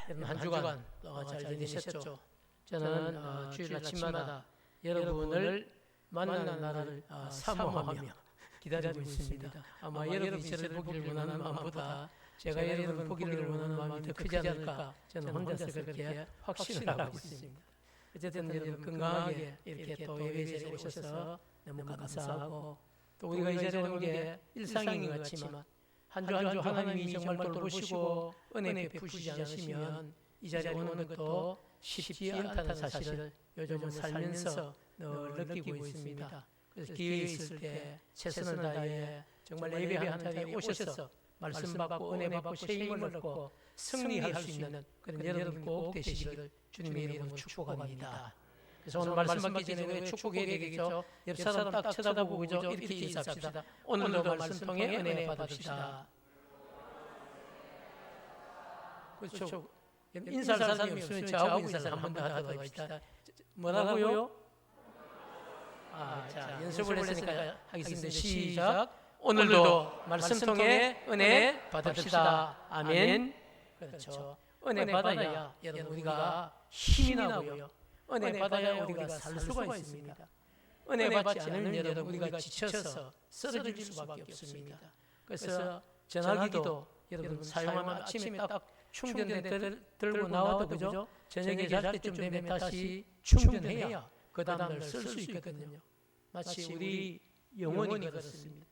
한 주간 잘 지내셨죠? 저는 주일 아침마다 여러분을 만나는 날을 사모하며 기다리고 있습니다. 아마 여러분이 저를 보기를 원하는 마음보다 제가 여러분 보기를 원하는 마음이 더 크지 않을까 저는 혼자서 그렇게 확신을 하고 있습니다. 어쨌든 여러분 건강하게 이렇게 또 예배 자리에 오셔서 너무 감사하고, 또 우리가 이 자리에 오는 게 일상인 것 같지만 한 주 한 주 하나님이 정말 돌보시고 은혜 베푸시지 않으시면 이 자리에 오는 것도 쉽지 않다는 사실을 요즘은 살면서 늘 느끼고 있습니다. 그래서 기회 있을 때 최선을 다해 정말 예배하는 자리에 오셔서 말씀 받고 은혜 받고 새 힘을 얻고 승리할 수 있는 그런 여러분 꼭 되시기를 주님의 이름으로 축복합니다. 그래서 오늘 말씀 받기 전에 왜 축복해야 되겠죠? 옆 사람 딱 쳐다보고 이렇게 인사합시다. 오늘도 말씀 통해 은혜 받읍시다. 그렇죠. 인사할 사람이 없으면 저하고 인사를 한 번 더 하도록 합시다. 뭐라고요? 자, 연습을 했으니까 하겠습니다. 시작. 오늘도 말씀 통해 은혜 받읍시다. 아멘. 그렇죠. 은혜 받아야 여러분 우리가 힘이 나고요. 은혜 받아야 우리가 살 수가 있습니다. 은혜 받지 않으면 여러분 우리가 지쳐서 쓰러질 수밖에 없습니다. 그래서 전화기도 여러분 사용하면 아침에 딱 충전대 들고 나와도 그죠? 저녁에 잘 때쯤 되면 다시 충전해야 그 다음날 쓸 수 있거든요. 마치 우리 영혼이 그렇습니다.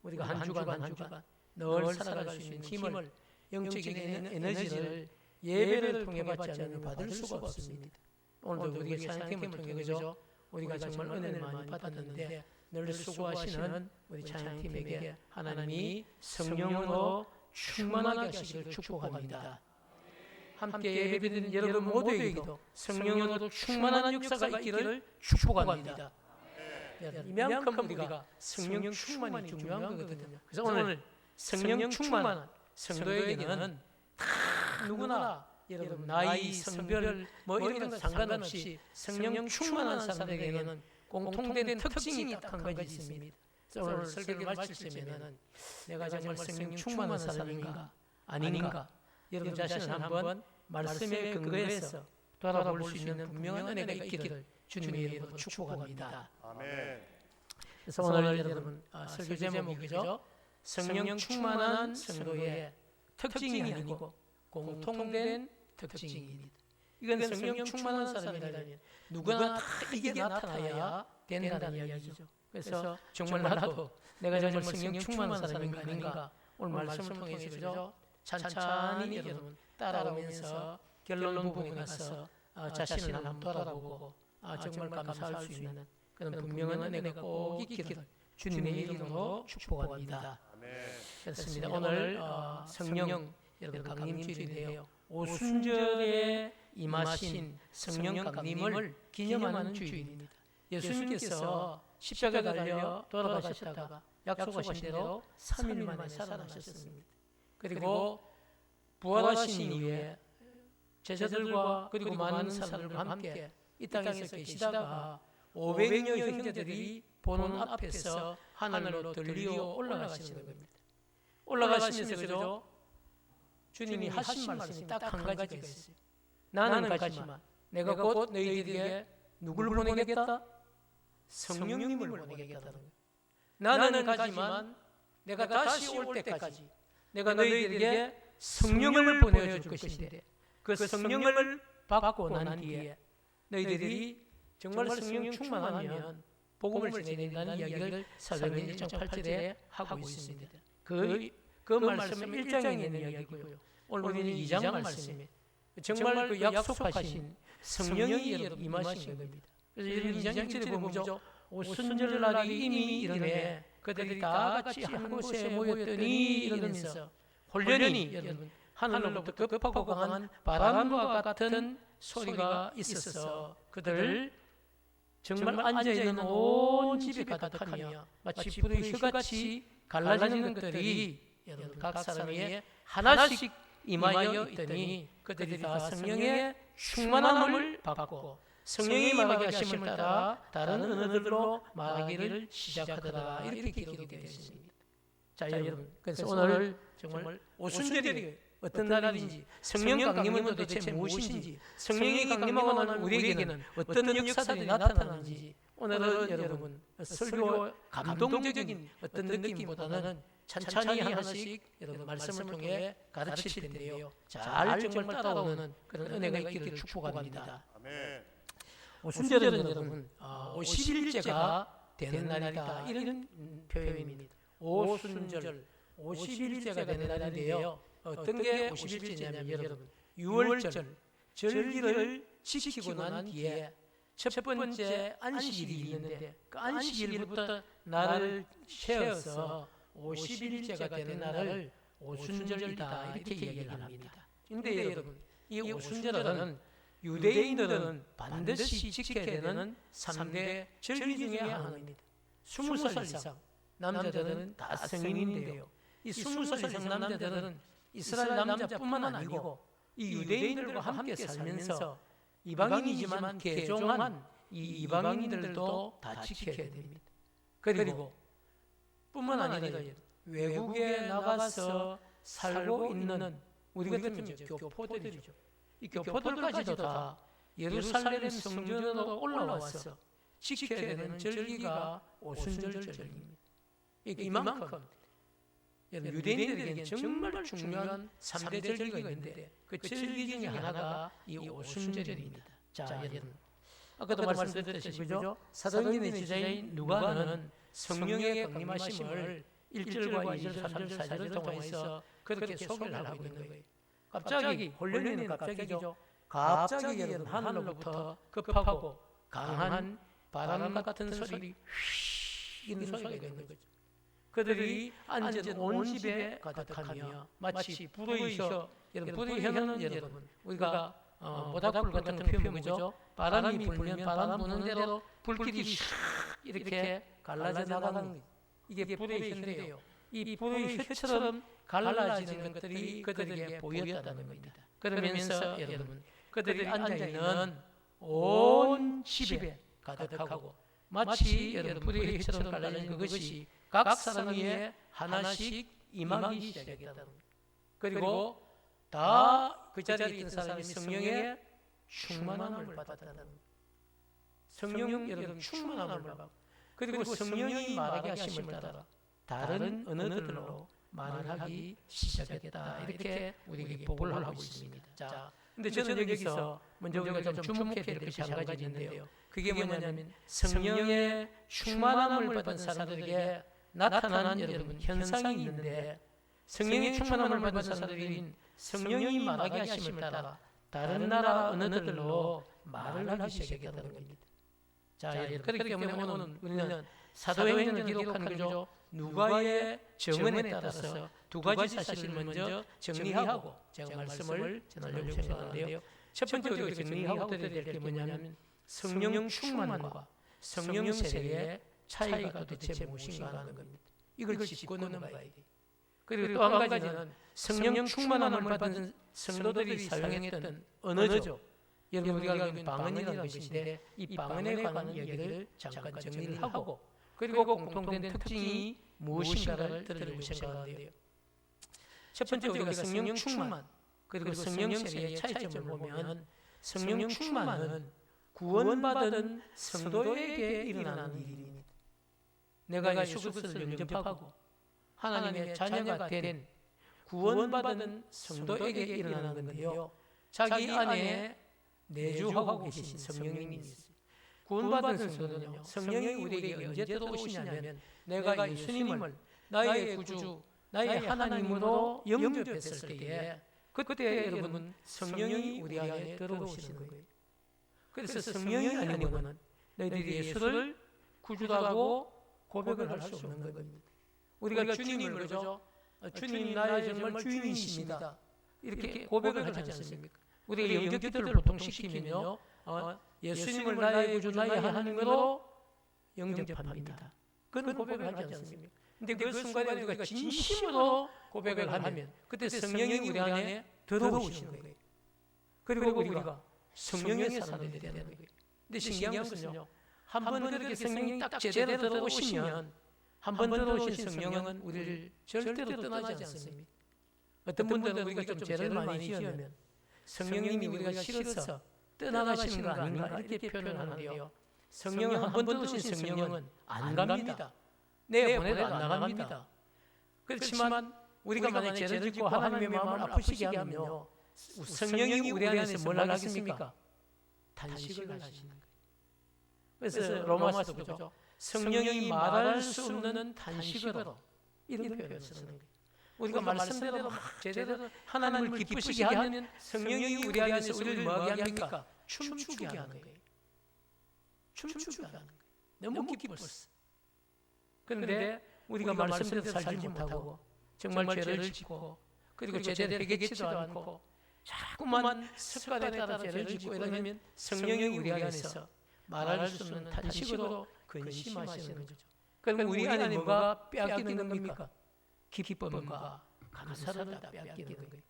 우리가 한 주간 늘 살아갈 수 있는 힘을, 영적인 에너지를 예배를 통해 받지 않으면 받을 수가 없습니다. 오늘도 우리가 찬양팀을 통해 그죠? 우리가 정말 은혜를 많이 받았는데 늘 수고하시는 우리 찬양팀에게 하나님이 성령으로 충만하게 하시기를 축복합니다. 함께 예배드리는 여러분 모두에게도 성령으로 충만한 역사가 있기를 축복합니다. 이만큼 우리가 성령 충만이 중요한 거거든요. 그래서 오늘 성령 충만한 성도에게는 다 누구나 여러분 나이, 성별 뭐 이런 건 상관없이 성령 충만한 사람에게는 공통된 특징이 딱 한 가지 있습니다. 오늘 설교를 마칠 때면은 내가 정말 성령 충만한 사람인가 아닌가 여러분 자신을 한번 말씀에 근거해서 돌아볼 수 있는 분명한 은혜가 있기를 주님의 이름으로 축복합니다. 아멘. 그래서 오늘 여러분 설교 제목이 그죠? 성령 충만한 성도의 특징이 아니고 공통된 특징입니다. 이건 성령 충만한 사람이라면 누구나 다 이게 나타나야 된다는 이야기죠. 그래서 정말 나도 내가 정말 성령 충만한 사람인가 아닌가 오늘 말씀을 통해서 그죠? 찬찬히 여러분 따라오면서 결론 부분에 가서 자신을 한번 돌아보고 정말 감사할 수 있는 그런 분명한 은혜가 꼭 있기를 주님의 이름으로 축복합니다. 그렇습니다. 오늘 성령 여러분 강림주일인데요. 오순절에 임하신 성령 강림을 기념하는 주일입니다. 예수님께서 십자가에 달려 돌아가셨다가 약속하신 대로 3일 만에 살아나셨습니다. 그리고 부활하신 이후에 제자들과 그리고 많은 사람들과 함께 이 땅에서 계시다가 500여 형제들이 보는 앞에서 하늘로 들리어 올라가시는 겁니다. 올라가시면서 그죠? 주님이 하신 말씀이 딱 한 가지가 있어요. 나는 가지만 내가 곧 너희들에게 누굴 보내겠다? 성령님을 보내겠다는 거예요. 나는 가지만 내가 다시 올 때까지 내가 너희들에게 성령을 보내줄 것인데 그 성령을 받고 난 뒤에 너희들이 정말 성령 충만하면 복음을 전해낸다는 이야기를 사도행전 1장 8절에 하고 있습니다. 그 말씀은 1장에 있는 이야기고요. 오늘 우리는 2장 말씀에 정말 그 약속하신 성령이 임하신 겁니다. 그래서 이런 2장 1절에 보면 오순절날이 이미 이르매 그들이 다 같이 한 곳에 모였더니 이러면서 혼련히 여러분 하늘로부터 급하고 강한 바람과 같은 소리가 있어서 그들 정말 앉아있는 온 집이 가득하며 마치 불의 혀같이 갈라지는 것들이 여러분 각 사람에게 하나씩 임하여 있더니 그들이 다 성령의 충만함을 받고 성령이 임하게 하심을 따라 다른 언어들로 말하기를 시작하더라. 이렇게 기록이 되어 있습니다. 자 여러분, 그래서 오늘 정말 오순절이 어떤 날인지, 성령 강림은 도대체 무엇인지, 성령이 강림하고 나면 우리에게는 어떤 역사들이 나타나는지, 오늘은 여러분 설교 감동적인 어떤 느낌보다는 찬찬히 하나씩 여러분 말씀을 통해 가르칠 텐데요. 잘 정말 따라오는 그런 은혜가 있기를 축복합니다. 아멘. 오순절은 여러분 50일째가 되는 날이다, 이런 표현입니다. 오순절 50일째가 되는 날인데요. 어떤 게 50일째냐면 여러분 6월절 절기를 지키고 난 뒤에 첫 번째 안식일이 있는데 그 안식일부터 날을 세어서 50일째가 되는 날을 오순절이다, 이렇게 얘기를 합니다. 근데 여러분 이 오순절은 유대인들은 반드시 지켜야 되는 3대 절기 중에 하나입니다. 20살 이상 남자들은 다 성인인데요. 이 20살 이상 남자들은 이스라엘 남자뿐만 아니고 이 유대인들과 함께 살면서 이방인이지만 개종한 이 이방인들도 다 지켜야 됩니다. 그리고 뿐만 아니라 외국에 나가서 살고 있는 우리 같은 교포들이죠. 이 교포들까지도 다 예루살렘 성전으로 올라와서 지켜야 되는 절기가 오순절 절기입니다. 이만큼 유대인들에게는 정말 중요한 3대 절기가 있는데 그 절기 중에 하나가 이 오순절입니다. 자, 여러분 아까도 말씀드렸듯이 그죠? 사도행전의 지자인 누가는 성령의 강림하심을 1절과 2절, 3절, 4절을 통해서 그렇게 소개를 하고 있는 거예요. 갑자기 홀령이는 갑자기죠. 갑자기 여러분 하늘로부터 급하고 강한 바람 같은 소리 휘 이런 소리가 있는 거죠. 그들이 앉은 온 집에 가득하며 마치 불의 혀, 여러분 불의 혀는 여러분 우리가 모닥불 같은 표현이죠. 바람이 불면 바람 부는 대로 불길이 샥 이렇게 갈라져 나가는, 이게 불의 혀인데요. 이 불의 혀처럼 갈라지는 것들이 그들에게 보였다는 겁니다. 그러면서 여러분 그들이 앉아있는 온 집에 가득하고 마치 여러분 불의 혀처럼 갈라지는 그것이 각 사람 위에 하나씩 임하기 시작했다는 겁니다. 그리고 다 그 자리에 있던 사람이 성령의 충만함을 받았다는 겁니다. 성령 여러분 충만함을 받고, 그리고 성령이 말하게 하심을 따라 다른 언어들로 말하기 시작했다, 이렇게 우리에게 보고를 하고 있습니다. 자, 근데 저는 여기서 먼저 우리가 좀 주목해야 될 것이 한 가지 있는데요. 그게 뭐냐면 성령의 충만함을 받은 사람들에게 나타나는 여러분 현상이 있는데, 성령의 충만함을 받은 사람들이 성령이 말하게 하심을 따라 다른 나라 언어들로 말을 하기 시작했다는 겁니다. 자, 여러분 그렇기 때문에 오늘 우리는 사도행전을 기록한 그죠 누가의 증언에 따라서 두 가지 사실을 먼저 정리하고 제가 말씀을 전하려고 생각하는데요. 첫 번째 우리가 정리하고 드려야 될 게 뭐냐면 성령 충만과 성령 세례의 차이가 도대체 무엇인가 하는 겁니다. 이걸 짚고 넘어가야 돼요. 그리고 또 한 가지는 성령 충만함을 받은 성도들이 사용했던 언어죠. 여러분 우리가 알고 있는 방언이라는 것인데 이 방언에 관한 얘기를 잠깐 정리를 하고, 그리고 공통된 특징이 무엇인가를 들으려고 생각하는데요. 첫 번째 우리가 성령 충만 그리고 성령 세례의 차이점을 보면, 성령 충만은 구원받은 성도에게 일어나는 일입니다. 내가 예수 그리스도를 영접하고 하나님의 자녀가 된 구원받은 성도에게 일어나는 건데요. 자기 안에 내주하고 계신 성령님이 있어요. 구원받은 성도는요, 성령이 우리에게 언제 들어오시냐면 내가 예수님을 나의 구주, 나의 하나님으로 영접했을 때에, 그때 여러분 성령이 우리 안에 들어오시는 거예요. 그래서 성령이 아니고는 너희들이 예수를 구주라고 고백을 할 수 없는 겁니다. 우리가 주님을 그죠? 주님 나의 정말 주인이십니다, 이렇게 고백을 하지 않습니까? 우리가 영접기도를 보통 시키면요, 예수님을 나의 구주, 나의 하나님으로 영접합니다. 그런 고백을 하지 않습니까? 근데 그 순간에 우리가 진심으로 고백을 하면 그때 성령이 우리 안에 들어오시는 거예요. 그리고 우리가 성령의 사람들이 되는 거예요. 근데 신기한 것은요, 한 번 그렇게 성령이 딱 제대로 들어오시면, 한 번 들어오신 성령은 우리를 절대로 떠나지 않습니다. 어떤 분들은 우리가 좀 죄를 많이 지으면 성령님이 우리가 싫어서 떠나가시는 거 아닌가 이렇게 표현을 하는데요. 성령은 한 번 들어오신 성령은 안 갑니다. 내가 보내도 안 나갑니다. 그렇지만 우리가 만약 죄를 짓고 하나님의 마음을 아프시게 하면요, 성령이 우리 안에서 뭘 하겠습니까? 단식을 하시는 거예요. 그래서 로마서도 그죠? 성령이 말할 수 없는 단식으로 이런 표현을 쓰는 거예요. 우리가 말씀대로 제대로 하나님을 기쁘시게 하면 성령이 우리 안에서 우리를 뭐하게 합니까? 춤추게 하는 거예요. 춤추게 하는 거예요. 너무 기뻤어. 그런데 우리가 말씀대로 살지 못하고 정말 죄를 짓고 그리고 제대로 회개치도 않고 자꾸만 습관에 따라 죄를 짓고 이러면 성령이 우리 안에서 말할 수 없는 단식으로 근심하시는 거죠. 그럼 우리 안에 뭐가 빼앗기는 겁니까? 기쁨과 감사를 다 빼앗기는 거예요.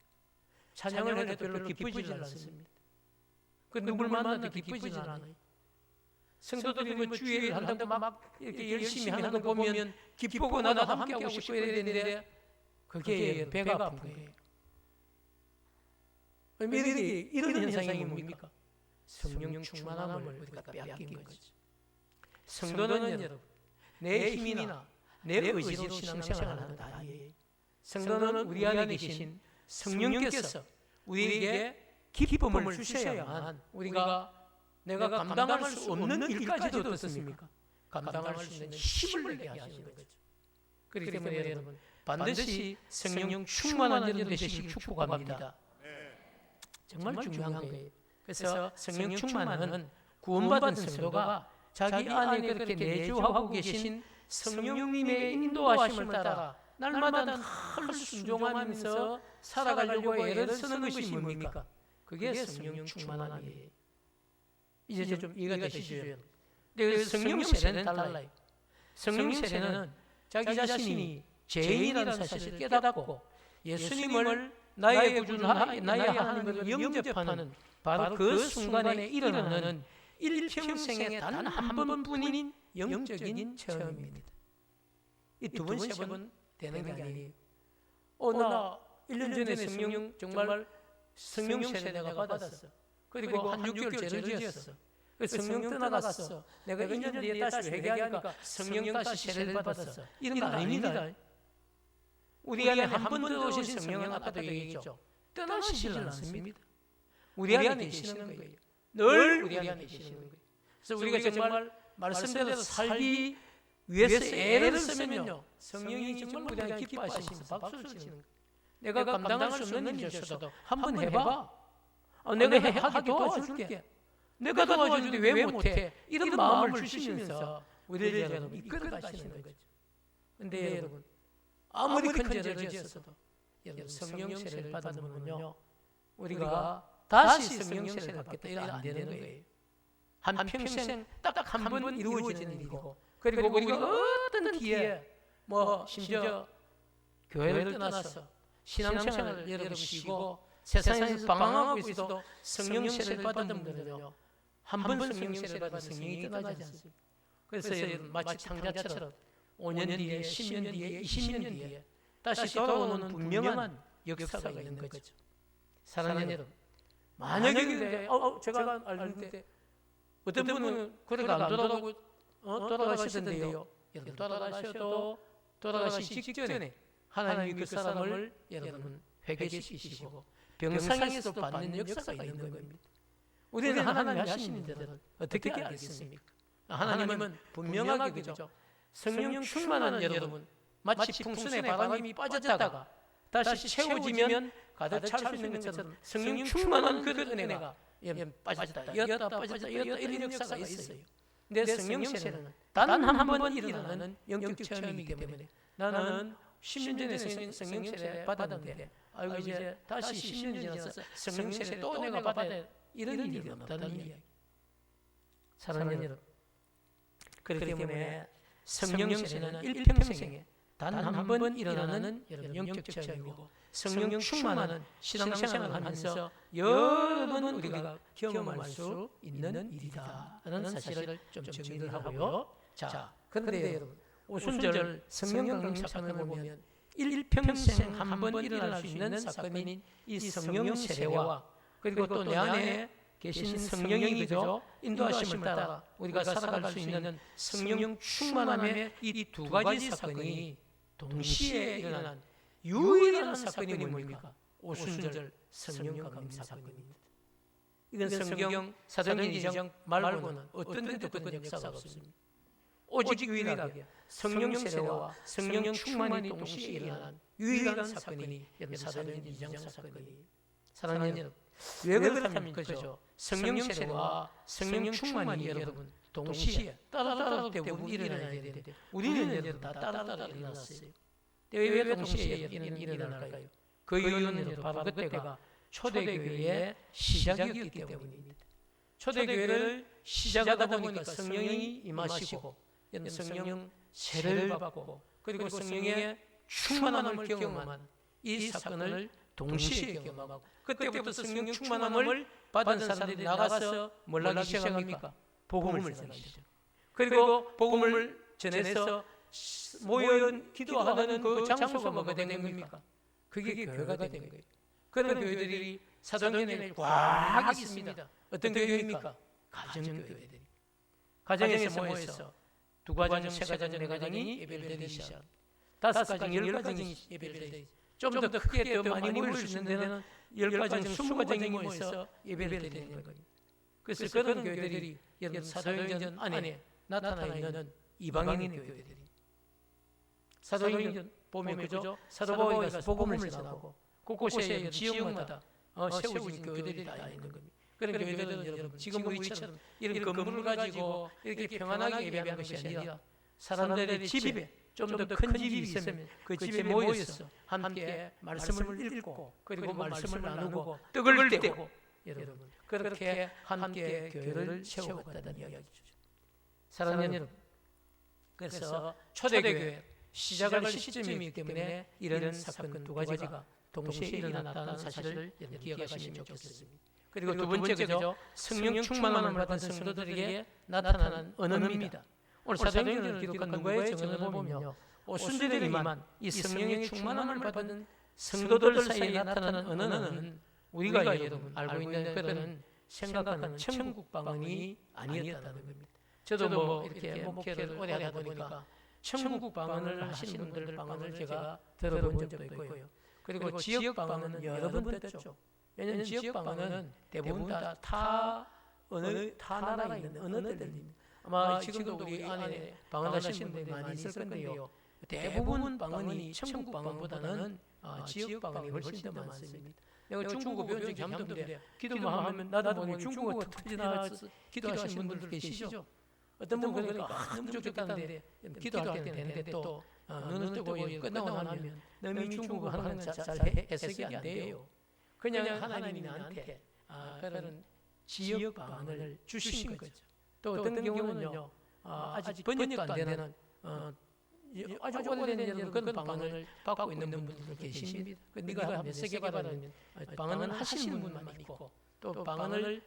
찬양을 해도 별로 기쁘지 않습니다. 그 누굴 만나도 기쁘지 않아요. 성도들이 뭐 주일을 한다고 막 이렇게 열심히 하는 거 보면 기쁘고 나도 함께 하고 싶고 이래야 되는데 그게 배가 아픈 거예요. 이런 현상이 뭡니까? 성령 충만함을 우리가 빼앗긴 거죠. 성도는 여러분, 내 힘이나 내 의지로 신앙생활을 하는 게 아니에요. 성도는 우리 안에 계신 성령께서 우리에게 기쁨을 주셔야만 우리가 내가 감당할 수 없는 일까지도 어떻습니까? 감당할 수 있는 힘을 내게 하시는 거죠. 그렇기 때문에 여러분 반드시 성령 충만한 여러분 되시길 축복합니다. 정말 중요한 거예요. 그래서 성령 충만은 구원받은 성도가 자기 안에 그렇게 내주하고 계신 성령님의 인도하심을 따라 날마다 늘 순종하면서 살아가려고 애를 쓰는 것이 뭡니까? 그게 성령 충만함이에요. 이제 좀 이해가 되시죠? 근데 성령 세례는 달라요. 성령 세례는 자기 자신이 죄인이라는 사실을 깨닫고 예수님을 나의 구주나 나의 하나님을 영접하는 바로 그 순간에 일어나는 일평생에 단 한 번뿐인 영적인 체험입니다. 이 두 번, 세 번 되는 게 아니에요. 나 1년 전에 성령 정말 성령 세례 내가 받았어. 그리고 한 6개월 죄를 지었어. 성령 떠나갔어. 내가 2년 뒤에 다시 회개하니까 성령 다시 세례를 받았어. 이런 거 아닙니다. 우리 안에 한 번 들어오신 성령은 아까도 얘기했죠. 떠나시질 않습니다. 우리 안에 계시는 거예요. 늘 우리 안에 계시는 거예요. 그래서 우리가 정말 말씀대로 살기 위해서 애를 쓰면요, 성령이 정말 우리 안에 기뻐하시면서 박수를 치는 거예요. 내가 감당할 수 없는 일이었어도 한번 해봐. 내가 하게 도와줄게. 내가 도와주는데 왜 못해? 이런 마음을 주시면서 우리를 여러분 이끌어 가시는 거죠. 그런데 여러분 아무리 큰 죄를 지었어도 여러분 성령 세례를 받으면요 우리가 다시 성령 세례를 받겠다 이러면 안 되는 거예요. 한 평생 딱 한 번 이루어지는 일이고 그리고 우리가 어떤 기회에 뭐 심지어 교회를 떠나서 신앙생활을 여러분 쉬고 세상에서 방황하고 있어도 성령 세례를 받은 분들은요 한 번 성령 세례를 받은 성령이 떠나지 않습니다. 그래서 마치 탕자처럼 5년 뒤에 10년 뒤에 20년 뒤에 다시 돌아오는 분명한 역사가 있는 거죠. 사랑하는 여러분, 만약에 제가 알는데 어떤 분은 그래도 안 돌아가고 돌아가시던데요. 여러분 돌아가셔도 돌아가시기 직전에 하나님이 그 사람을 여러분 회개시키시고 병상에서 받는 역사가 있는 겁니다. 우리는 하나님이 하시는 일들을 어떻게 알겠습니까? 하나님은 분명하게 그죠. 성령 충만한 여러분 마치 풍선에 바람이 빠졌다가 다시 채워지면 가득 찰 수 있는 것처럼 성령 충만한 그 은혜가 빠졌다 이었다 빠졌다 이었다 이런 역사가 있어요. 내 성령 세례는 단 한 번 일어나는 영적 체험이기 때문에 나는 10년 전에 성령 세례 받았는데 아이고 이제 다시 10년 지나서 성령 세례 또 내가 받아야 이런 일이 없다는 이야기. 사랑하는 여러분, 그렇기 때문에 성령 세례는 일평생에 단 한 번 일어나는 영적 체험이고 성령 충만한 신앙생활을 하면서 여러 번 우리가 경험할 수 있는 일이다라는 사실을 좀 정리를 하고요. 자, 그런데 여러분 오순절 성령 강림 사건을 보면 일평생 한 번 일어날 수 있는 사건인 이 성령 세례와 그리고 또 내 안에 계신 성령이 그죠 인도하심을 따라 우리가 살아갈 수 있는 성령 충만함의 이 두 가지 사건이 동시에 일어난 유일한 사건이 뭡니까? 오순절 성령 강림 사건입니다. 이건 성경 사도행전 2장 말고는 어떤 데도 그런 역사가 없습니다. 오직 유일하게 성령 세례와 성령 충만이 동시에 일어난 유일한 사건이 사도행전 2장 사건이에요. 사랑하는 여러분, 왜 그렇다면 그죠? 성령 세례와 성령 충만이 여러분 동시에 따로따로 대부분 일어나야 되는데 우리는 여러분 다 따로따로 일어났어요. 왜 동시에 일어날까요? 그 이유는 바로 그때가 초대교회의 시작이었기 때문입니다. 초대교회를 시작하다 보니까 성령이 임하시고 성령 세례를 받고 그리고 성령의 충만함을 경험한 이 사건을 동시에 경험하고 그때부터 성령 충만함을 받은 사람들이 나가서 뭘 하기 시작합니까? 복음을 전하시죠. 그리고 복음을 전해서 모여 기도하는 그 장소가 뭐가 된 겁니까? 그게 교회가 된 거예요. 그런 교회들이 사도행전에 꽉 있습니다. 어떤 교회입니까? 가정교회들이. 가정에서 모여서 두 가정, 세 가정, 네 가정이 예배를 드리기 시작. 다섯 가정, 열 가정이 예배를 드리기. 좀 더 크게 더 많이 모일 수 있는 데는 열 가정, 20가정이 모여서 예배를 드리는 겁니다. 그래서 그런 교회들이 여러분 사도행전 안에 나타나 있는 이방인 교회들이. 사도행전 보면 그죠? 사도 바울이 가서 복음을 전하고 곳곳에 지역마다 세워진 교회들이 다 있는 겁니다. 그런 교회들은 여러분 지금 우리처럼 이런 건물을 가지고 이렇게 평안하게 예배하는 것이 아니라 사람들의 집에 좀 더 큰 집이 있으면 그 집에 모여서 함께 말씀을 읽고 그리고 말씀을 나누고 떡을 떼고 여러분 그렇게 함께 교회를 세워갔다는 이야기죠. 사랑하는 여러분, 그래서 초대교회 시작할 시점이기 때문에 이런 사건 두 가지가 동시에 일어났다는 사실을 기억하시면 좋겠습니다. 그리고 두 번째죠, 성령 충만함을 받은 성도들에게 나타나는 언어입니다. 오늘 사도행전을 기록한 누가의 증언을 보면요, 오순절에 임한 이 성령의 충만함을 받은 성도들 사이에 나타나는 언어는 우리가 여러분 알고 있는 그런 생각하는 천국 방언이 아니었다는 겁니다. 저도 뭐 이렇게 목회를 오래 하다 보니까 천국 방언을 하시는 분들 방언을 제가 들어본 적도 있고요. 그리고 지역 방언은 여러 번 듣죠. 왜냐하면 지역 방언은 대부분 다 나라에 있는 언어들입니다. 아마 지금도 우리 안에 방언하시는 분들이 많이 있을 건데요. 대부분 방언이 천국 방언보다는 지역 방언이 훨씬 더 많습니다. 내가 중국어 배운 적이 한 번도 없는데 기도만 하면 나도 모르게 중국어 터지나 기도하시는 분들 계시죠? 어떤 분은 그러니까 너무 좋겠다는데 기도할 때는 되는데 또 눈을 뜨고 끝나고 나면 너무 중국어 하는 건 잘 해석이 안 돼요. 그냥 하나님이 나한테 그런 지역 방언을 주신 거죠. 또 어떤 경우는요, 아직 번역도 안 되는 아주 오래된 그런 방언을 받고 있는 분들 계십니다. 네가 몇 세계 받으면 방언을 하시는 분만 있고 또 방언을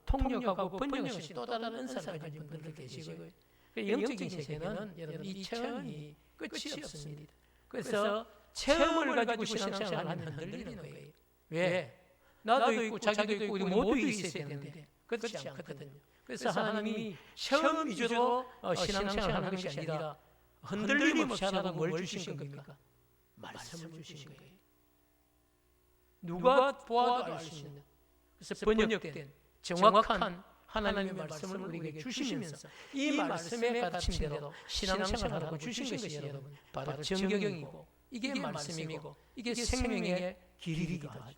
통역하고 번역하시는 또 다른 은사를 가진 분들 계시고요. 영적인 세계는 여러분 이 체험이 끝이 없습니다. 그래서 체험을 가지고 신앙생활을 하면 흔들리는 거예요. 왜? 나도 있고 자기도 있고 우리 모두 있어야 되는데 그렇지 않거든요. 그래서 하나님이 체험 위주로 신앙생활을 하는 것이 아니라 흔들림 없이 하라고 뭘 주신 겁니까? 말씀을 주신 거예요. 누가 보아도 알 수 있는, 그래서 번역된 정확한 하나님의 말씀을 우리에게 주시면서 이 말씀에 가르친 대로 신앙생활을 하고 주신 것이 여러분 바로 정경이고 이게 말씀이고 이게 생명의 길이기도 하죠.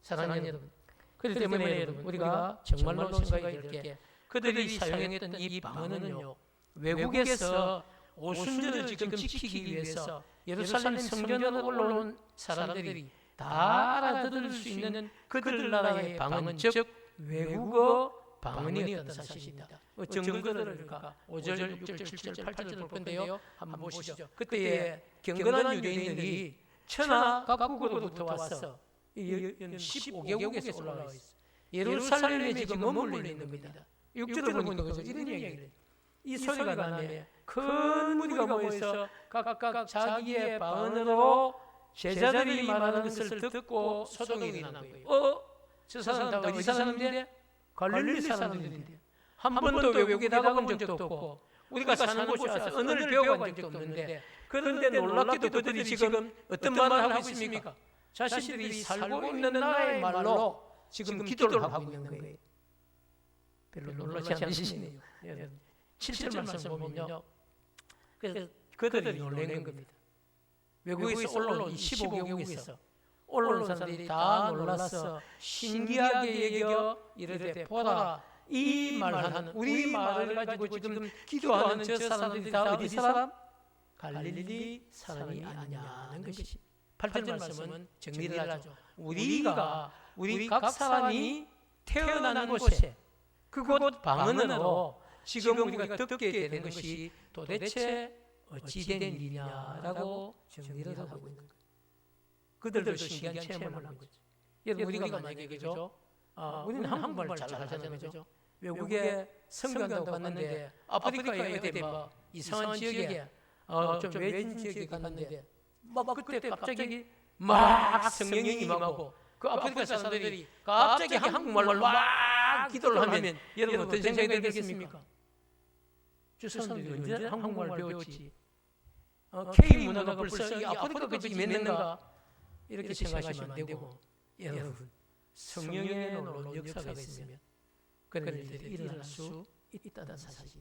사랑하는 여러분, 그렇기 때문에 여러분 우리가 정말로 생각이 될 게 그들이 사용했던 이 방언은요, 외국에서 오순절을 지금 지키기 위해서 예루살렘 성전으로 올라온 사람들이 다 알아들을 수 있는 그들 나라의 방언, 즉 외국어 방언이었던 사실입니다. 증거들을 그러니까 5절, 6절, 7절, 8절을 볼 건데요. 한번 보시죠. 그때의 경건한 유대인들이 천하 각국으로부터 와서 15개국에서 올라와 있어요. 예루살렘에 지금 머물러 있는 겁니다. 6절을 보니까 그래서 이런 얘기를 해요. 이 소리가 나네. 큰 무리가 모여서 각각 자기의 방언으로 제자들이 말하는 것을 듣고 소동이 일어난 거예요. 저 사람 다 어디 사람인데? 갈릴리 사람들인데 한 번도 외국에 나가본 적도 없고 우리가 사는 곳에 와서 언어를 배워본 적도 없는데 그런데 놀랍게도 그들이 지금 어떤 말을 하고 있습니까? 자신들이 살고 있는 나라의 말로 지금 기도를 하고 있는 거예요. 별로 놀라지 않으시네요. 7절 말씀 보면요. 그래서 그들이 놀란 겁니다. 외국에서 올라온 15개국에서 올라온 사람들이 다 놀라서 신기하게 여겨 이르되 보라 이 말하는 우리 말을 가지고 지금 기도하는 저 사람들이 다 어디 사람? 갈릴리 사람이 아니냐는 것이 8절 말씀은 정리를 하죠. 우리 각 사람이 태어난 곳에 그곳 방언으로 지금 우리가 듣게 되는 것이 도대체 어찌된 일이냐라고 정리를 하고 있는 거예요. 그들도 신기한 체험을 하는 거죠. 우리가 만약에 그죠? 우리는 한국말 잘 하잖아요, 그죠? 외국에 성교한다고 갔는데 아프리카에 어디 뭐 이상한 지역에 좀 외진 지역에 갔는데 막 그때 갑자기 막 성령이 임하고 그 아프리카 사람들이 갑자기 한국말로 막 기도를 하면 여러분 어떤 생각이 들겠습니까? 저 사람들이 언제 한국말 배웠지? K 문화가 벌써 이 아프리카 그쪽이 맺는가? 이렇게 생각하시면 안 되고 여러분 성령의 놀라운 역사가 있으면 그런 일들이 일어날 수 있다는 사실.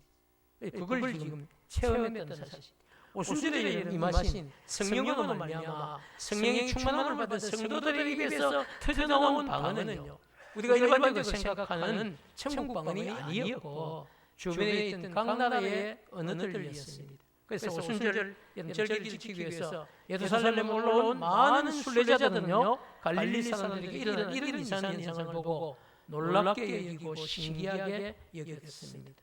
그걸 지금 체험했다는 사실. 오순절에 임하신 성령으로 말미암아 성령의 충만함을 받은 성도들의 입에서 터져나온 방언은요. 우리가 일반적으로 생각하는 천국 방언이 아니었고 주변에 있던 각 나라의 언어들이었습니다. 그래서 오순절 절기를 지키기 위해서 예루살렘에 올라온 많은 순례자들은요 갈릴리 사람들에게 일어난 이런 이상한 현상을 보고 놀랍게 여기고 신기하게 여겼습니다.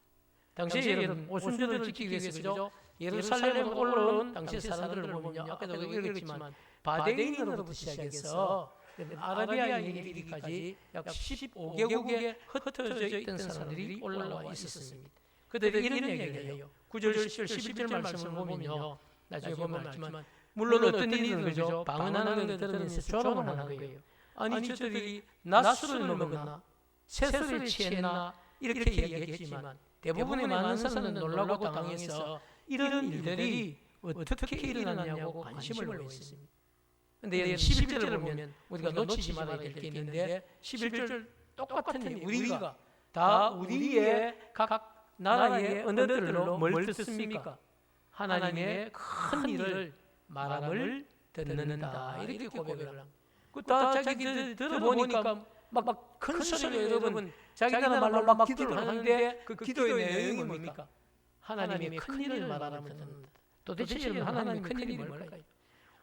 당시 여러분 오순절을 지키기 위해서 그죠? 예루살렘에 올라온 당시 사람들을 보면요 아까도 읽었지만 바데인으로부터 시작해서 아라비아 얘기까지 약 15개국에 흩어져 있던 사람들이 올라와 있었습니다. 그들이 이런 얘기를 해요. 9절, 10절, 11절 말씀을 보면요. 나중에 보면 알지만 물론 어떤 일이든 그죠. 방언하는 걸 들으면서 조롱을 하는 거예요. 아니 저들이 낮술을 먹었나? 새술을 취했나? 이렇게 얘기했지만 대부분의 많은 사람은 놀라고 당황해서 이런 일들이 어떻게 일어났냐고 관심을 보이고 있습니다. 그런데 11절을 보면 우리가 놓치지 말아야 될 게 있는데 11절 똑같은 일 우리가 다 우리의 각 나라의 언어들로 뭘 듣습니까? 하나님의 큰 일을 말함을 듣는다 이렇게 고백을 합니다. 다 자기들 들어보니까 막 큰 소리로 여러분 자기 나라 말로 막 기도를 하는데 그 기도의 내용이 뭡니까? 하나님의 큰 일을 말함을 듣는다. 도대체 여러분 하나님의 큰 일이 뭘까요?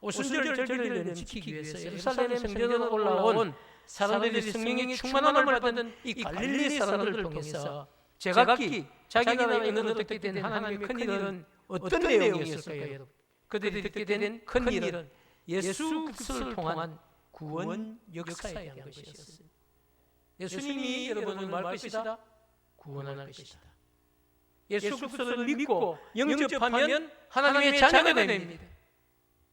오순절 절기를 지키기 위해서 예루살렘 성전으로 올라온 사람들이 성령의 충만함을 받은 이 갈릴리 사람들을 통해서 제각기 자기 나라의 언어로 듣게 된 하나님의 큰 일은 어떤 내용이었을까요, 여러분? 그들이 듣게 된 큰 일은 예수 그리스도를 통한 구원 역사에 대한 것이었습니다. 예수님이 여러분을 말 것이다, 구원할 것이다. 예수 그리스도를 믿고 영접하면 하나님의 자녀가 됩니다.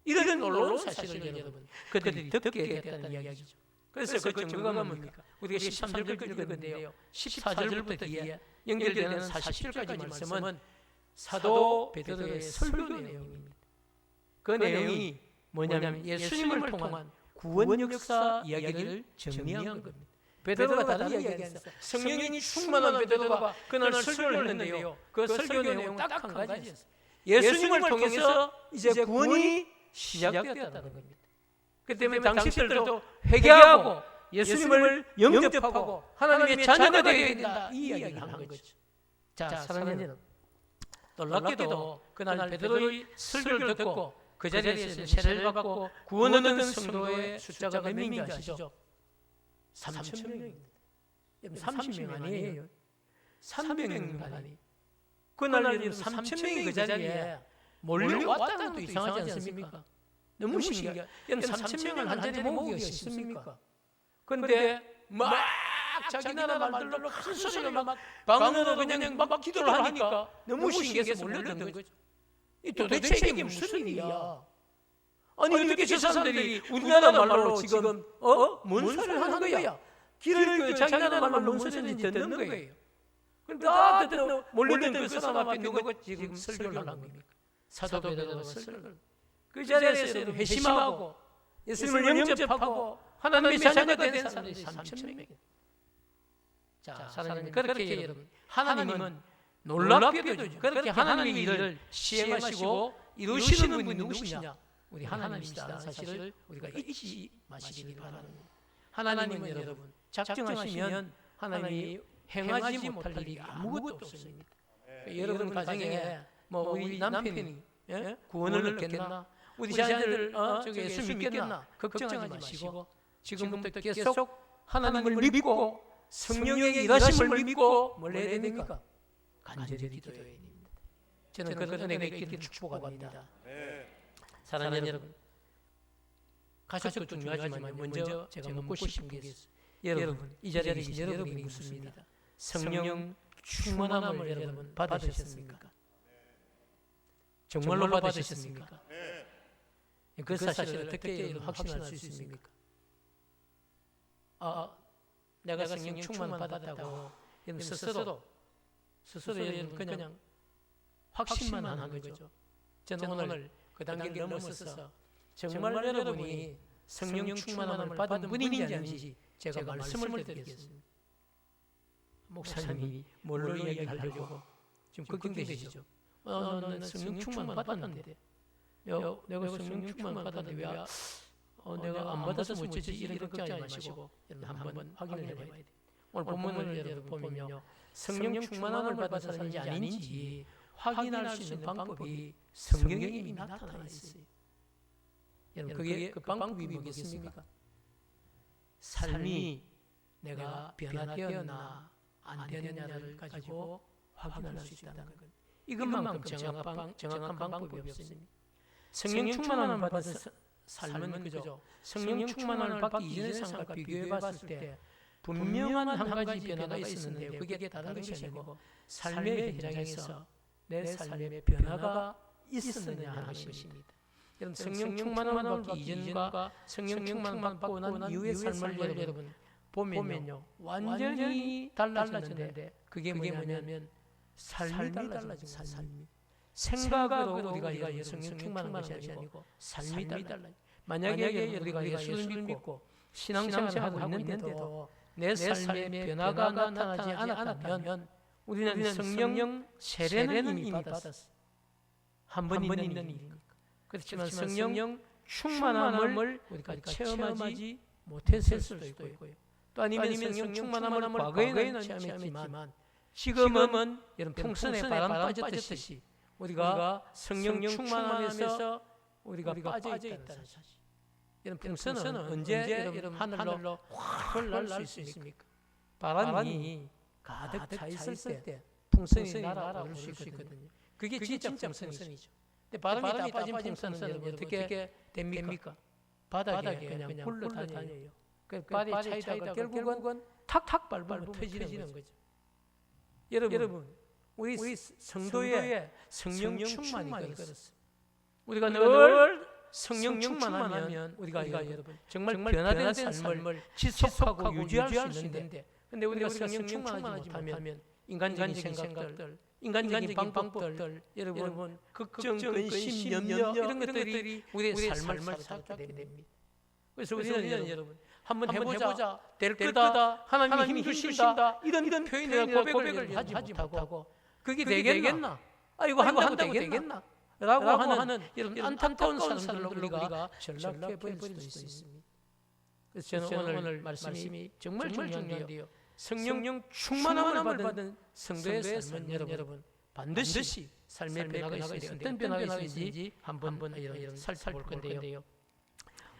이런 놀라운 사실을 여러분 그들이 듣게 됐다는 이야기죠. 그래서 그 증거가 뭡니까? 우리가 13절까지 읽었는데요. 14절부터 뒤에 연결되는 40절까지 말씀은 사도 베드로의 설교의 내용입니다. 그 내용이 뭐냐면 예수님을 통한 구원 역사 이야기를 정리한 겁니다. 베드로가 다른 이야기했어요. 성령이 충만한 베드로가 그날 설교를 했는데요. 그 설교 내용은 딱 한 가지였어요. 예수님을 통해서 이제 구원이 시작되었다는 겁니다. 그 때문에 당시들도 회개하고 예수님을 영접하고 하나님의 자녀가 되어야 된다 이 이야기를 한 거죠. 자, 사랑하는 여러분, 놀랍게도 그날 베드로의 설교를 듣고 그 자리에서 세례를 받고 구원 얻는 성도의 숫자가 몇 명인지 아시죠? 3,000명입니다. 30명 아니에요. 300명 아니. 그날 3,000명이 그 자리에 몰려왔다는 것도 이상하지 않습니까? 너무 신기해요. 3,000명을 한 자리에 모으기가 쉽습니까? 그런데 막 자기 나라 말들로 큰 소리로 막 방언으로 그냥 막 기도를 하니까 너무 신기해서 몰려든 거죠. 이 도대체 이게 무슨 일이야? 아니 어떻게 저 사람들이 우리나라 말로 지금 뭔 소리를 하는 거야? 길을 자기 나라 말로 뭔 소리인지 듣는 거예요. 그런데 다 몰려든 그 사람 앞에 누가 지금 설교를 하는 겁니까? 사도 베드로가 설교를 그 자리에서 회심하고 예수님을 영접하고 하나님의 자녀가 된 사람들이 3,000명. 자, 사랑하는 그렇게 여러분, 하나님은 놀랍게도 그렇게 하나님의 일을 시행하시고 이루시는 분이 누구시냐? 우리 하나님이시다는 사실을 우리가 잊지 마시기 바랍니다. 하나님은 여러분 작정하시면 하나님이 행하지 못할 일이 아무것도 없습니다. 여러분 가정에 뭐 우리 남편이 구원을 얻겠나? 우리 자녀들 예수 믿겠나? 걱정하지 마시고 지금부터 계속 하나님을 믿고 성령의 일하심을 믿고 뭘 해야 됩니까? 간절히 기도해야 됩니다. 저는 그런 은혜가 있기를 축복합니다. 사랑하는 여러분, 가족도 중요하지만 먼저 제가 묻고 싶은 게 있어요. 여러분, 이 자리에 계신 여러분이 묻습니다. 성령 충만함을 여러분 받으셨습니까? 정말로 받으셨습니까? 그 사실을 어떻게 여러분 확신할 수 있습니까? 내가 성령 충만을 받았다고 여러분 스스로 여러분 그냥 확신만 하는 거죠. 저는 오늘 그 단계를 넘어서서 정말 여러분이 성령 충만함을 받은 분인지 아닌지 제가 말씀을 드리겠습니다. 목사님이 뭘로 이야기하려고 지금 걱정되시죠? 나는 성령 충만 받았는데 내가 성령 충만 받았는데 왜 내가 안 받아서 못 지지 이런 걱정하지 마시고 한번 확인을 해봐야 돼요. 오늘 본문을 여러분 보면요, 성령 충만함을 받은 사람인지 아닌지 확인할 수 있는 방법이 성경에 이미 나타나 있어요. 여러분 그게 그 방법이 뭐겠습니까? 삶이 내가 변화되었나 안 되었냐를 가지고 확인할 수 있다는 것. 이것만큼 정확한 방법이 없습니다. 성령 충만함을 받은 삶은 그죠? 성령 충만함을 받기 이전의 삶과 비교해 봤을 때 분명한 한 가지 변화가 있었는데 그게 다른 것이 아니고 삶의 현장에서 내 삶의 변화가 있었느냐 하는 것입니다. 여러분 성령 충만함을 받기 이전과 성령 충만함을 받고 난 이후의 삶을 여러분 보면요 완전히 달라졌는데 그게 뭐냐면 삶이 달라진 삶. 생각으로 우리가 성령 충만한 것이 아니고 삶이 달라져. 만약에 우리가 예수를 믿고 신앙생활을 하고 있는데도 내 삶의 변화가 나타나지 않았다면 우리는 성령 세례는 이미 받았어. 한 번 있는 일입니다. 그렇지만 성령 충만함을 우리가 체험하지 못했을 수도 있고요. 또 아니면 성령 충만함을 과거에는 체험했지만 지금은 여러분 풍선에 바람 빠졌듯이 우리가 성령 충만함에서 우리가 빠져 있다는 사실. 여러분 풍선은 언제 여러분 하늘로 확 날 수 있습니까? 바람이 가득 차 있을 때 풍선이 날아올 수 있거든요. 그게 진짜 풍선이죠. 근데 바람이 다 빠진 풍선은 여러분 어떻게 됩니까? 바닥에 그냥 굴러다녀요. 그 발이 차이다가 결국은 탁탁 밟으면 터지는 거죠. 여러분 우리 성도의 성령 충만이 그렇습니다. 우리가 늘 성령 충만하면 우리가 여러분 정말 변화된 삶을 지속하고 유지할 수 있는데 근데 우리가 성령 충만하지 못하면 인간적인 생각들, 인간적인 방법들, 여러분 걱정, 근심, 염려 이런 것들이 우리의 삶을 살게 됩니다. 그래서 우리는 여러분 한번 해보자, 될 거다, 하나님이 힘 주신다 이런 표현을 고백을 하지 못하고 그게 되겠나? 이거 한다고 되겠나? 라고 하는 여러분 안타까운 사람들로 우리가 전락해버릴 수도 있습니다. 그래서 저는 오늘 말씀이 정말 중요한데요. 성령 충만함을 받은 성도의 삶은 여러분 반드시 삶의 변화가 있어야 어떤 변화가 있는지 한번 살펴볼 건데요.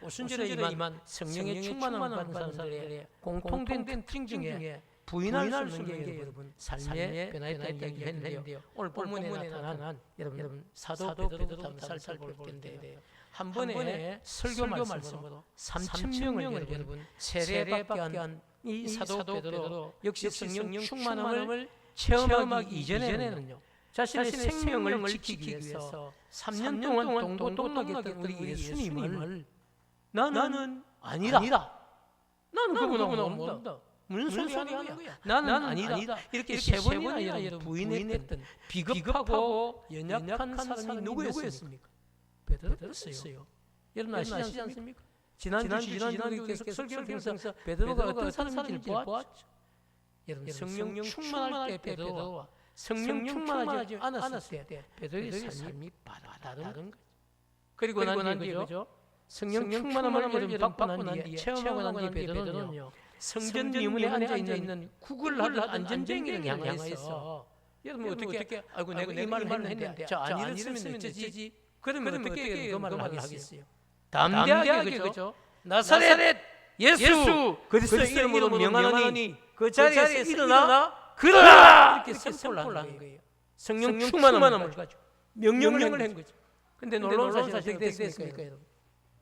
오순절에 임한 성령의 충만함을 받은 사람들의 공통된 특징 중에 부인할 수 없는 게 여러분 삶의 변화에 대한 이야기를 했는데요. 오늘 본문에 나타난 여러분 사도 베드로부터 살펴볼 텐데요. 한 번에 설교 말씀으로 3,000명을 여러분 세례받게 한 이 사도 베드로 역시 성령 충만함을 체험하기 이전에는요 자신의 생명을 지키기 위해서 3년 동안 동동동락했던 우리 예수님을 나는 아니다. 나는 그분하고 모른다. 무슨 소리 하는 거야? 나는 아니다. 이렇게 세 번이나 여러분 부인했던 비겁하고 연약한 사람이 누구였습니까? 베드로였어요. 여러분 아시지 않습니까? 지난주 계속 설교를 통해서 베드로가 어떤 사람인지를 보았죠. 여러분 성령 충만할 때 베드로와 성령 충만하지 않았을 때 베드로의 삶이 다른 거죠. 그리고 난 뒤에 그죠? 성령 충만함을 여러분 받고 난 뒤에 체험하고 난 뒤에 베드로는요 성전 미문에 앉아있는 구글 하던 안전뱅이를 향해서 여러분 어떻게 아이고 내가 이 말을 했는데 안 이랬으면 어쩌지? 그러면 어떻게 그 말을 하겠어요? 담대하게 그죠? 나사렛 예수 그리스도의 이름으로 명하노니 그 자리에서 일어나 걸어라! 이렇게 선포를 한 거예요. 성령 충만함을 가지고 명령을 한 거죠. 근데 놀라운 사실은 어떻게 됐습니까 여러분?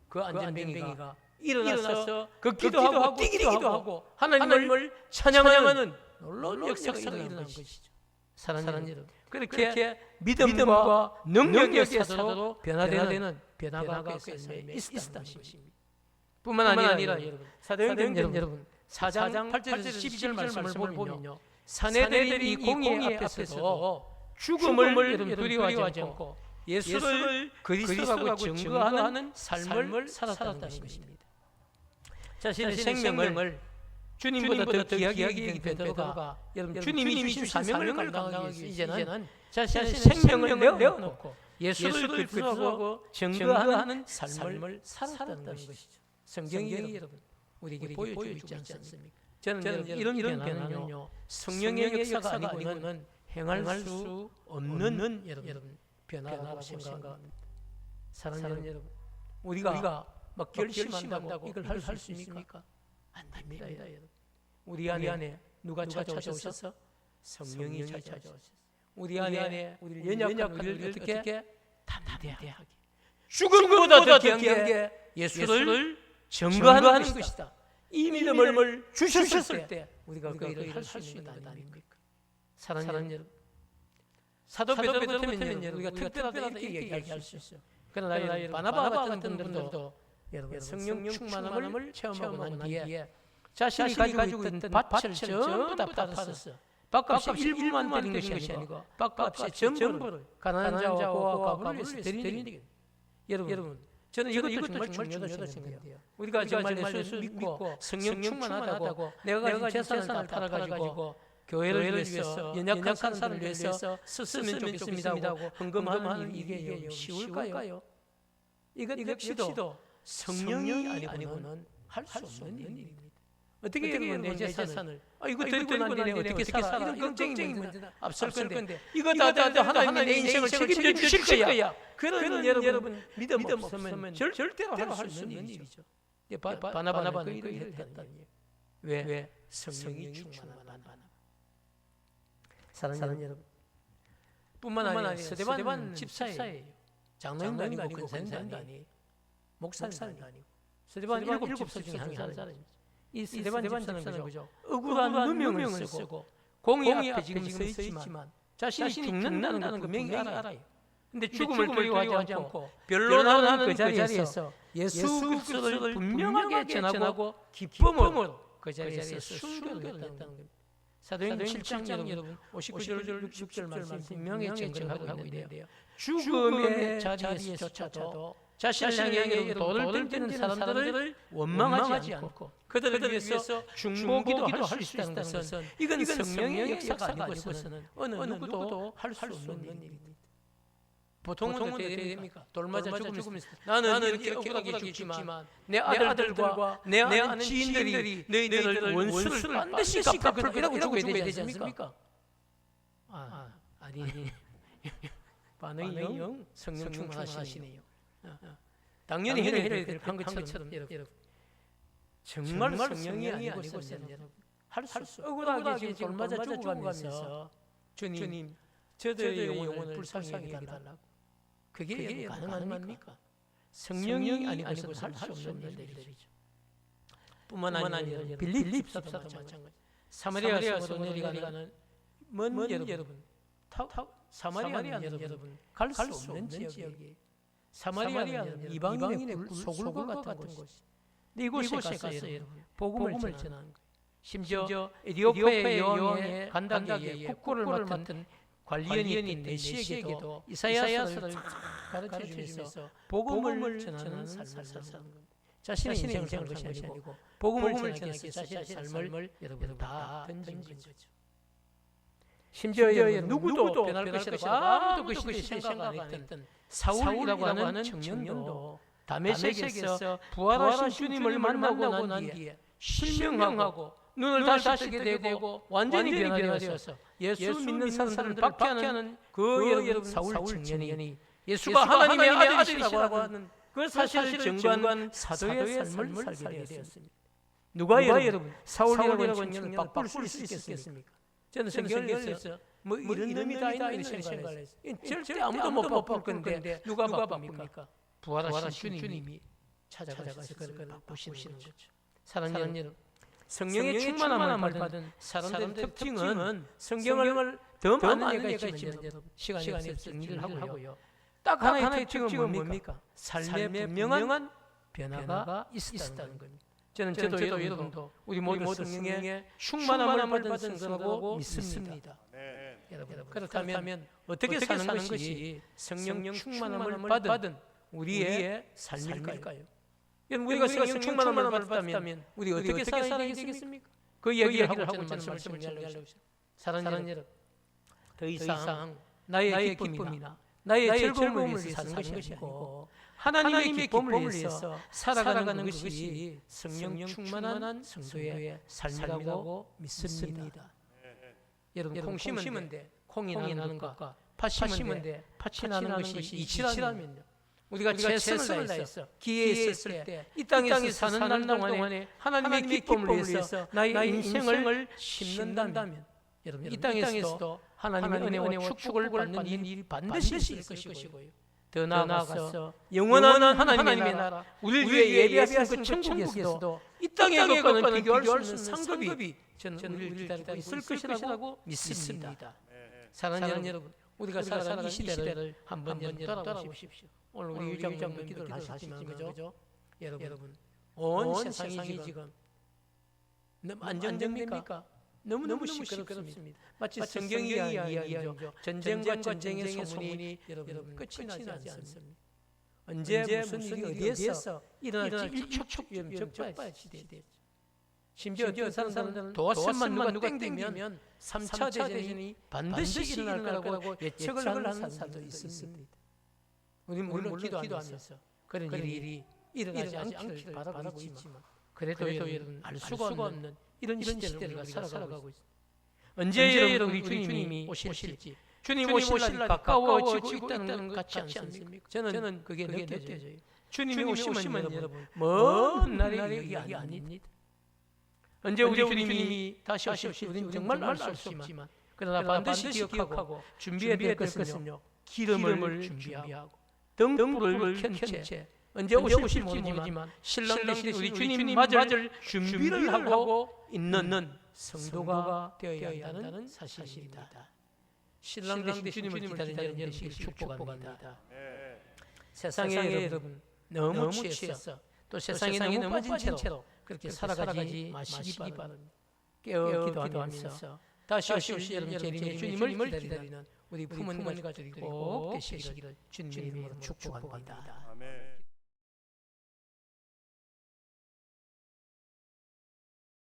그 안전뱅이가 일어나서 걷기도 하고 뛰기도 하고 하나님을 찬양하는 놀라운 역사가 일어난 것이죠. 사랑하는 여러분, 그렇게 믿음과 능력의 사도로 변화되는 변화가 그 삶에 있었다는 것입니다. 뿐만 아니라 여러분, 사도행전 여러분 4장 8절에서 12절 말씀을 보면요 사내들이 이 공의 앞에서도 죽음을 여러분 두려워하지 않고 예수를 그리스도라고 증거하는 삶을 살았다는 것입니다. 자신의 생명을 주님보다 더 귀하게 여긴 베드로가 여러분 주님이 주신 사명을 감당하기 위해서 이제는 자신의 생명을 내어놓고 예수를 그리스도라고 증거하는 삶을 살았다는 것이죠. 성경이 여러분 우리에게 보여주고 있지 않습니까? 저는 이런 변화는요 성령의 역사가 아니고는 행할 수 없는 여러분 변화라고 생각합니다. 사랑하는 여러분, 우리가 막 결심한다고 이걸 할 수 있습니까? 안 됩니다, 여러분. 우리 안에 누가 찾아오셔서 성령이 찾아오셔서 우리 안에 우리를 연약한 우리를 어떻게 담대하게 죽음보다 더 귀한 게 예수를 증거하는 것이다. 이 믿음을 주셨을 때 우리가 그 일을 할 수 있는 것 아닙니까? 사랑하는 여러분, 사도 베드로부터는 우리가 특별하다 이렇게 얘기할 수 있어요. 그러나 바나바 같은 분들도 여러분 성령 충만함을 체험하고 난 뒤에 자신이 가지고 있던 밭을 전부 다 팔았어요. 밭값이 일부만 드린 것이 아니고 밭값의 전부를 가난한 자와 고아를 위해서 드리는 거예요. 여러분 저는 이것도 정말 중요하다고 생각해요. 우리가 정말 예수를 믿고 성령 충만하다고 내가 가진 재산을 다 팔아가지고 교회를 위해서 연약한 사람들을 위해서 썼으면 좋겠습니다 하고 헌금하는 이게 쉬울까요? 이것 역시도 성령이 아니고는 할 수 없는 일입니다. 어떻게 여러분 내 재산을 이거 들고 난 뒤에 어떻게 살아? 이런 걱정이 먼저 앞설 건데 이거 다 하나님 내 인생을 책임져 주실 거야. 그런 여러분 믿음 없으면 절대로 할 수 없는 일이죠. 바나바는 그 일을 했다는 얘기예요. 왜? 성령이 충만한 바나바. 사랑하는 여러분, 뿐만 아니라 스데반 집사예요. 장로님도 아니고 권사님도 아니고 목사님도 아니고 스데반 일곱 집사 중에 한 사람입니다. 이 스데반 집사는 그죠? 억울한 누명을 쓰고 공의 앞에 지금 서 있지만 자신이 죽는다는 걸 분명히 알아요. 근데 죽음을 두려워하지 않고 변론하는 그 자리에서 예수 그리스도를 분명하게 전하고 기쁨으로 그 자리에서 순교를 했다는 겁니다. 사도행전 7장 여러분 59절 60절 말씀 분명히 증거하고 있는데요. 죽음의 자리에서조차도 자신을 향해 돌을 던지는 사람들을 원망하지 않고 그들을 위해서 중보기도 할 수 있다는 것은 이건 성령의 역사가 아니고서는 어느 누구도 할 수 없는 일입니다. 보통은 어떻게 됩니까? 돌 맞아 죽으면서 나는 이렇게 억울하게 죽지만 내 아들들과 내 아는 지인들이 너희들을 원수를 반드시 갚을 거라고 죽어야 되지 않습니까? 아니 반응이 영 성령 충만하시네요. 당연히 해야 될 것처럼 여러분 정말 성령이 아니고서는 할 수 억울하게 지금 돌 맞아 죽어가면서 주님 저들의 영혼을 불쌍히 여겨달라고 그게 가능합니까? 성령이 아니고서는 할 수 없는 일들이죠. 뿐만 아니라 빌립 집사도 마찬가지. 사마리아에서 내려가는 먼 여러분, 사마리아는 여러분 갈 수 없는 지역이 사마리아는 이방인의 소굴과 같은 곳이. 이곳에 가서 여러분 복음을 전하는 거예요. 심지어 에티오피아의 여왕의 간다게의 국고를 맡은 관리인이 내시에게도 이사야서를 가르쳐 주면서 복음을 전하는 삶을 사는 겁니다. 자신의 인생을 산 것이 아니고 복음을 전하기 위해서 자신의 삶을 여러분 다 던진 거죠. 심지어 누구도 변할 것이라고 아무도 그 시대에 생각 안 했던 사울이라고 하는 청년도 다메섹에서 부활하신 주님을 만나고 난 뒤에 실명하고 눈을 다시 뜨게 되고 완전히 변화되어서 예수 믿는 사람들을 박해하는 그 여러분 사울 청년이 예수가 하나님의 아들이시라고 하는 그 사실을 증거한 사도의 삶을 살게 되었습니다. 누가 여러분 사울이라고 하는 청년을 바꿀 수 있겠습니까? 저는 성경을 읽어서 뭐 이런 놈이 다 있는 생각을 했어요. 절대 아무도 못 바꿀 건데 누가 바꿉니까? 부활하신 주님이 찾아가서 그걸 바꾸시는 거죠. 사랑하는 여러분, 성령의 충만함을 받은 사람들의 특징은 성경을 더 많은 얘기가 있지만 시간이 없어서 정리를 하고요. 딱 하나의 특징은 뭡니까? 삶의 분명한 변화가 있었다는 겁니다. 저도 여러분도 우리 모두 성령의 충만함을 받은 성도라고 믿습니다. 여러분, 그렇다면 어떻게 사는 것이 성령 충만함을 받은 우리의 삶일까요? 우리가 성령 충만함을 받았다면 우리 어떻게 살아야 되겠습니까? 그 얘기를 하고 말씀을 정리하려고 사랑하는 여러분, 더 이상 나의 기쁨이나 나의 즐거움을 위해서 사는 것이 아니고 하나님의 기쁨을 위해서 살아가는 것이 성령 충만한 성도의 삶이라고 믿습니다. 여러분, 콩 심은 데 콩이 나는 것과 팥 심은 데 팥이 나는 것이 이치라면요. 우리가 최선을 다해서 기회에 있을 때 이 땅에서 사는 날 동안에 하나님의 기쁨을 위해서 나의 인생을 심는다면 여러분, 이 땅에서도 하나님의 은혜와 축복을 받는 일이 반드시 있을 것이고요. 더 나아가서 영원한 하나님의 나라, 우리를 위해 예비하신 그 천국에서도 이 땅의 것과는 비교할 수 없는 상급이 저는 우리를 기다리고 있을 것이라고 믿습니다. 사랑하는 여러분, 우리가 살아가는 이 시대를 한번 돌아보십시오. 오늘 우리 유장장도 기도를 하셨지만 그죠? 여러분, 온 세상이 지금 너무 안정됩니까? 너무너무 시끄럽습니다. 마치 성경이 이야기하죠. 전쟁과 전쟁의 소문이 여러분 끝이 나지 않습니다. 언제 무슨 일이 어디에서 일어날지 일촉즉발 시대에 심지어 어떤 사람들은 도화선만 누가 땡기면 3차 대전이 반드시 일어날 거라고 예측을 하는 사람도 있습니다. 우리는 물론 기도하면서 그런 일이 일어나지 않기를 바라고 있지만 그래도 여러분 알 수가 없는 이런 시대를 우리가 살아가고 있습니다. 언제 여러분 우리 주님이 오실지 주님 오실 날이 가까워지고 있다는 것 같지 않습니까? 저는 그게 느껴져요. 주님이 오시면 여러분 먼 날이 얘기 아닙니다. 언제 우리 주님이 다시 오실지 우리는 정말 알 수 없지만 그러나 반드시 기억하고 준비해야 될 것은요, 기름을 준비하고 등불을 켠 채 언제 오실지 모르지만 신랑 대신 우리 주님 맞을 준비를 하고 있는 성도가 되어야 한다는 사실입니다. 신랑 대신 주님을 기다리는 여러분들을 축복합니다. 세상에 여러분 너무 취해서 또 세상에 너무 빠진 채로 그렇게 살아가지 마시기 바랍니다. 깨어 기도하면서 다시 오실 여러분 재림의 주님을 기다리는 우리 부모님과 가족들이 꼭 되시기를 주님의 이름으로 축복합니다.